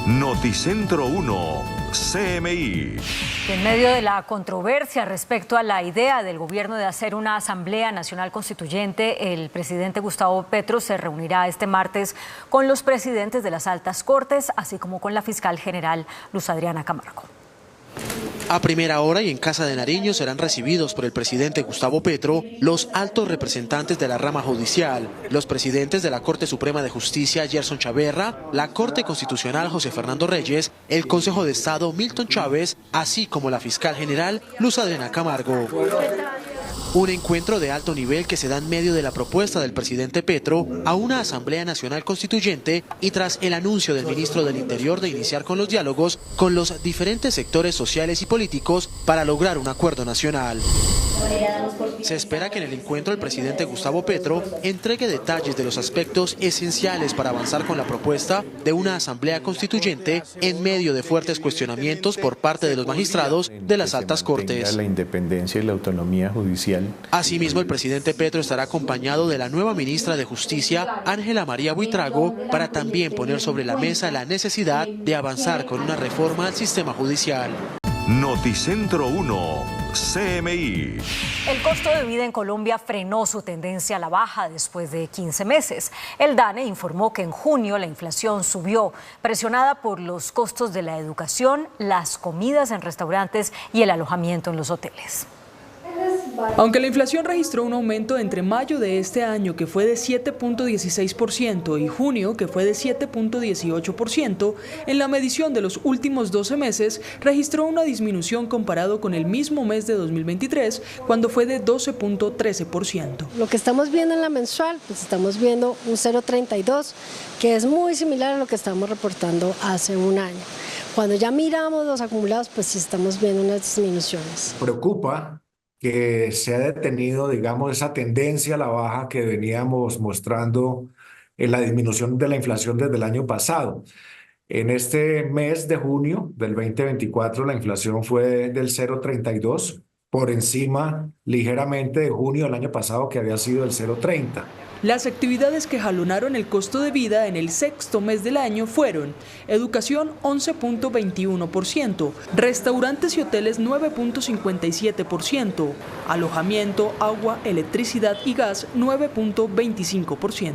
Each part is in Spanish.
Noticentro 1, CMI. En medio de la controversia respecto a la idea del gobierno de hacer una Asamblea Nacional Constituyente, el presidente Gustavo Petro se reunirá este martes con los presidentes de las altas cortes, así como con la fiscal general Luz Adriana Camargo. A primera hora y en Casa de Nariño serán recibidos por el presidente Gustavo Petro los altos representantes de la rama judicial, los presidentes de la Corte Suprema de Justicia Gerson Chaverra, la Corte Constitucional José Fernando Reyes, el Consejo de Estado Milton Chávez, así como la fiscal general Luz Adriana Camargo. Un encuentro de alto nivel que se da en medio de la propuesta del presidente Petro a una Asamblea Nacional Constituyente y tras el anuncio del ministro del Interior de iniciar con los diálogos con los diferentes sectores sociales y políticos para lograr un acuerdo nacional. Se espera que en el encuentro el presidente Gustavo Petro entregue detalles de los aspectos esenciales para avanzar con la propuesta de una Asamblea Constituyente en medio de fuertes cuestionamientos por parte de los magistrados de las altas cortes. La independencia y la autonomía judicial. Asimismo, el presidente Petro estará acompañado de la nueva ministra de Justicia, Ángela María Buitrago, para también poner sobre la mesa la necesidad de avanzar con una reforma al sistema judicial. Noticentro 1, CMI. El costo de vida en Colombia frenó su tendencia a la baja después de 15 meses. El DANE informó que en junio la inflación subió, presionada por los costos de la educación, las comidas en restaurantes y el alojamiento en los hoteles. Aunque la inflación registró un aumento entre mayo de este año, que fue de 7.16%, y junio, que fue de 7.18%, en la medición de los últimos 12 meses registró una disminución comparado con el mismo mes de 2023, cuando fue de 12.13%. Lo que estamos viendo en la mensual, pues estamos viendo un 0.32, que es muy similar a lo que estamos reportando hace un año. Cuando ya miramos los acumulados, pues sí estamos viendo unas disminuciones. Preocupa que se ha detenido, digamos, esa tendencia a la baja que veníamos mostrando en la disminución de la inflación desde el año pasado. En este mes de junio del 2024 la inflación fue del 0.32, por encima ligeramente de junio del año pasado, que había sido el 0.30. Las actividades que jalonaron el costo de vida en el sexto mes del año fueron educación 11.21%, restaurantes y hoteles 9.57%, alojamiento, agua, electricidad y gas 9.25%.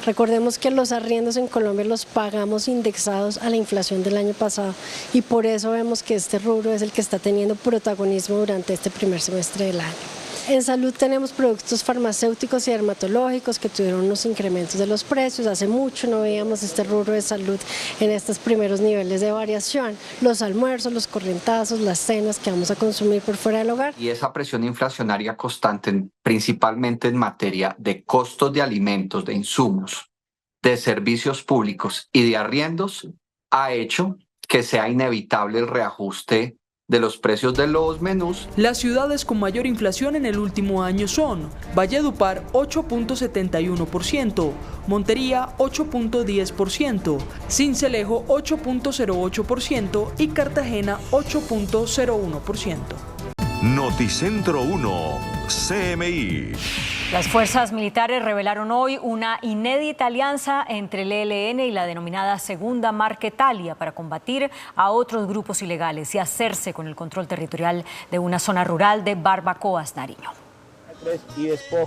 Recordemos que los arriendos en Colombia los pagamos indexados a la inflación del año pasado y por eso vemos que este rubro es el que está teniendo protagonismo durante este primer semestre del año. En salud tenemos productos farmacéuticos y dermatológicos que tuvieron unos incrementos de los precios. Hace mucho no veíamos este rubro de salud en estos primeros niveles de variación. Los almuerzos, los corrientazos, las cenas que vamos a consumir por fuera del hogar. Y esa presión inflacionaria constante, principalmente en materia de costos de alimentos, de insumos, de servicios públicos y de arriendos, ha hecho que sea inevitable el reajuste de los precios de los menús. Las ciudades con mayor inflación en el último año son Valledupar 8.71%, Montería 8.10%, Sincelejo 8.08% y Cartagena 8.01%. Noticentro 1, CMI. Las fuerzas militares revelaron hoy una inédita alianza entre el ELN y la denominada Segunda Marquetalia para combatir a otros grupos ilegales y hacerse con el control territorial de una zona rural de Barbacoas, Nariño.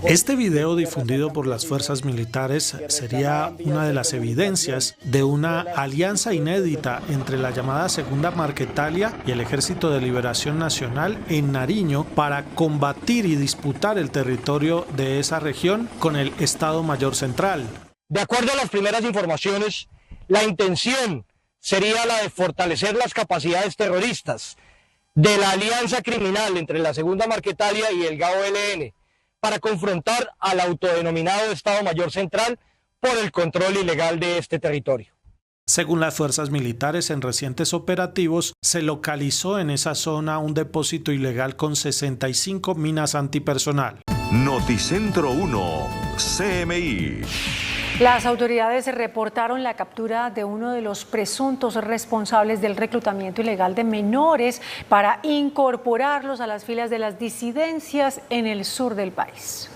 Este video difundido por las fuerzas militares sería una de las evidencias de una alianza inédita entre la llamada Segunda Marquetalia y el Ejército de Liberación Nacional en Nariño para combatir y disputar el territorio de esa región con el Estado Mayor Central. De acuerdo a las primeras informaciones, la intención sería la de fortalecer las capacidades terroristas de la alianza criminal entre la Segunda Marquetalia y el GAO-ELN para confrontar al autodenominado Estado Mayor Central por el control ilegal de este territorio. Según las fuerzas militares, en recientes operativos se localizó en esa zona un depósito ilegal con 65 minas antipersonal. Noticentro 1, CMI. Las autoridades reportaron la captura de uno de los presuntos responsables del reclutamiento ilegal de menores para incorporarlos a las filas de las disidencias en el sur del país.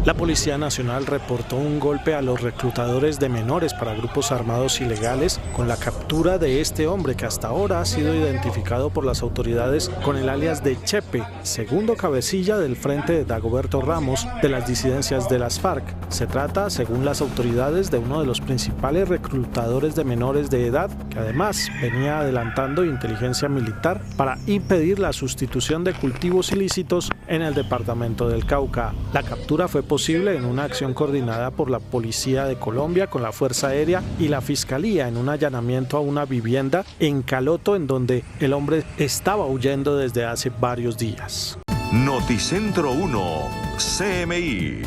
La Policía Nacional reportó un golpe a los reclutadores de menores para grupos armados ilegales con la captura de este hombre que hasta ahora ha sido identificado por las autoridades con el alias de Chepe, segundo cabecilla del frente de Dagoberto Ramos de las disidencias de las FARC. Se trata, según las autoridades, de uno de los principales reclutadores de menores de edad que además venía adelantando inteligencia militar para impedir la sustitución de cultivos ilícitos en el departamento del Cauca. La captura fue posible en una acción coordinada por la Policía de Colombia con la Fuerza Aérea y la Fiscalía en un allanamiento a una vivienda en Caloto, en donde el hombre estaba huyendo desde hace varios días. Noticentro 1, CMI.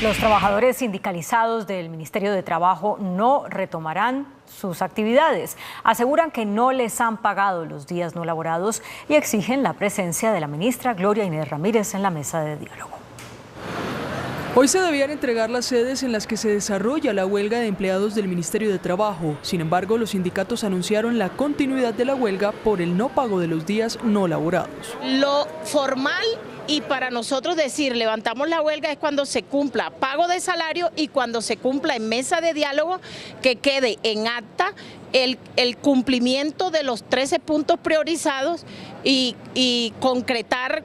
Los trabajadores sindicalizados del Ministerio de Trabajo no retomarán sus actividades. Aseguran que no les han pagado los días no laborados y exigen la presencia de la ministra Gloria Inés Ramírez en la mesa de diálogo. Hoy se debían entregar las sedes en las que se desarrolla la huelga de empleados del Ministerio de Trabajo. Sin embargo, los sindicatos anunciaron la continuidad de la huelga por el no pago de los días no laborados. Lo formal y para nosotros decir levantamos la huelga es cuando se cumpla pago de salario y cuando se cumpla en mesa de diálogo que quede en acta el cumplimiento de los 13 puntos priorizados y concretar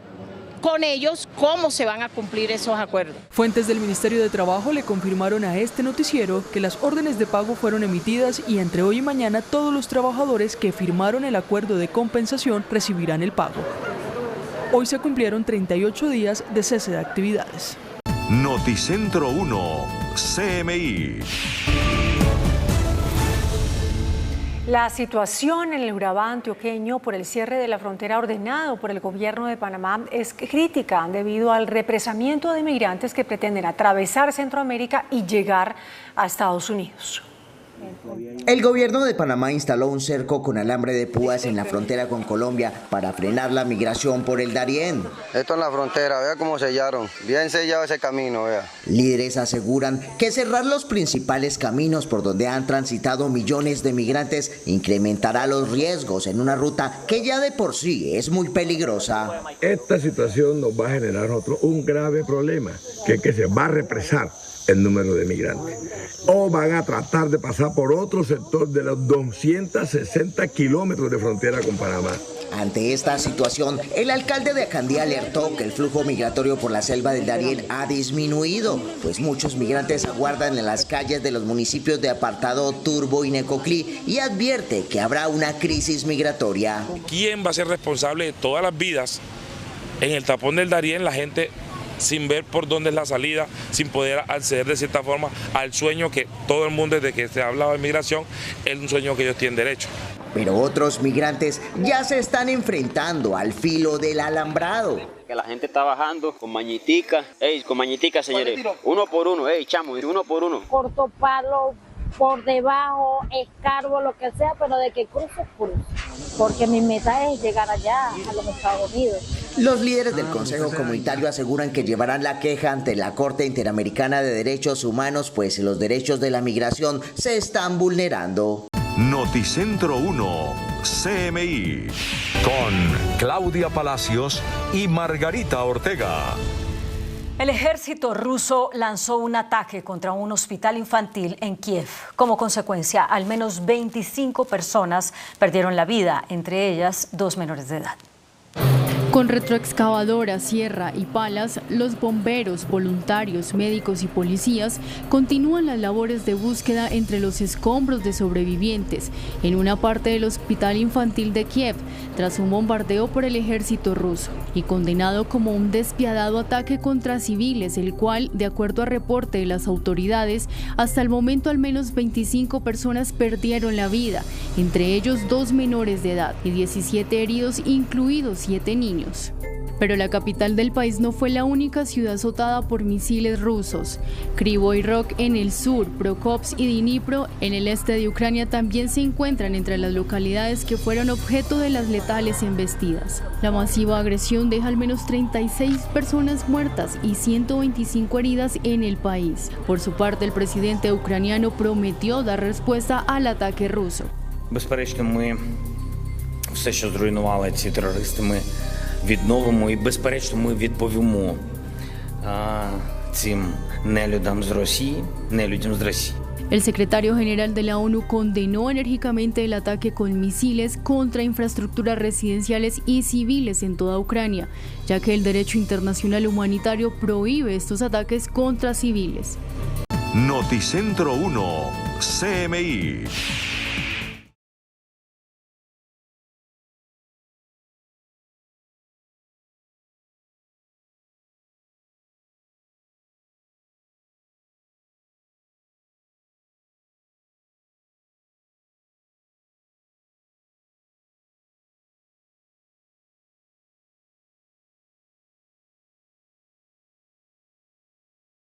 con ellos cómo se van a cumplir esos acuerdos. Fuentes del Ministerio de Trabajo le confirmaron a este noticiero que las órdenes de pago fueron emitidas y entre hoy y mañana todos los trabajadores que firmaron el acuerdo de compensación recibirán el pago. Hoy se cumplieron 38 días de cese de actividades. Noticentro 1, CMI. La situación en el Urabá antioqueño por el cierre de la frontera ordenado por el gobierno de Panamá es crítica debido al represamiento de migrantes que pretenden atravesar Centroamérica y llegar a Estados Unidos. El gobierno de Panamá instaló un cerco con alambre de púas en la frontera con Colombia para frenar la migración por el Darién. Esto en la frontera, vea cómo sellaron, bien sellado ese camino, vea. Líderes aseguran que cerrar los principales caminos por donde han transitado millones de migrantes incrementará los riesgos en una ruta que ya de por sí es muy peligrosa. Esta situación nos va a generar un grave problema, que se va a represar el número de migrantes. O van a tratar de pasar por otro sector de los 260 kilómetros de frontera con Panamá. Ante esta situación, el alcalde de Acandía alertó que el flujo migratorio por la selva del Darién ha disminuido, pues muchos migrantes aguardan en las calles de los municipios de Apartado, Turbo y Necoclí y advierte que habrá una crisis migratoria. ¿Quién va a ser responsable de todas las vidas en el tapón del Darién? La gente sin ver por dónde es la salida, sin poder acceder de cierta forma al sueño que todo el mundo, desde que se ha hablado de migración, es un sueño que ellos tienen derecho. Pero otros migrantes ya se están enfrentando al filo del alambrado. Que la gente está bajando con mañitica, señores, uno por uno, chamo, uno por uno. Corto palo, por debajo, escarbo, lo que sea, pero de que cruce, porque mi meta es llegar allá, a los Estados Unidos. Los líderes del Consejo Comunitario aseguran que llevarán la queja ante la Corte Interamericana de Derechos Humanos, pues los derechos de la migración se están vulnerando. Noticentro 1, CMI. Con Claudia Palacios y Margarita Ortega. El ejército ruso lanzó un ataque contra un hospital infantil en Kiev. Como consecuencia, al menos 25 personas perdieron la vida, entre ellas 2 menores de edad. Con retroexcavadora, sierra y palas, los bomberos, voluntarios, médicos y policías continúan las labores de búsqueda entre los escombros de sobrevivientes en una parte del hospital infantil de Kiev tras un bombardeo por el ejército ruso y condenado como un despiadado ataque contra civiles, el cual, de acuerdo a reporte de las autoridades, hasta el momento al menos 25 personas perdieron la vida, entre ellos 2 menores de edad y 17 heridos, incluidos 7 niños. Pero la capital del país no fue la única ciudad azotada por misiles rusos. Kryvyi Rog en el sur, Prokopsk y Dnipro en el este de Ucrania también se encuentran entre las localidades que fueron objeto de las letales embestidas. La masiva agresión deja al menos 36 personas muertas y 125 heridas en el país. Por su parte, el presidente ucraniano prometió dar respuesta al ataque ruso. Безперечно, ми все, що зруйнували ці терористи, ми відновимо і, безперечно, ми відповімо цим нелюдам з Росії, нелюдям з Росії. El secretario general de la ONU condenó enérgicamente el ataque con misiles contra infraestructuras residenciales y civiles en toda Ucrania, ya que el derecho internacional humanitario prohíbe estos ataques contra civiles. Noticentro 1, CMI.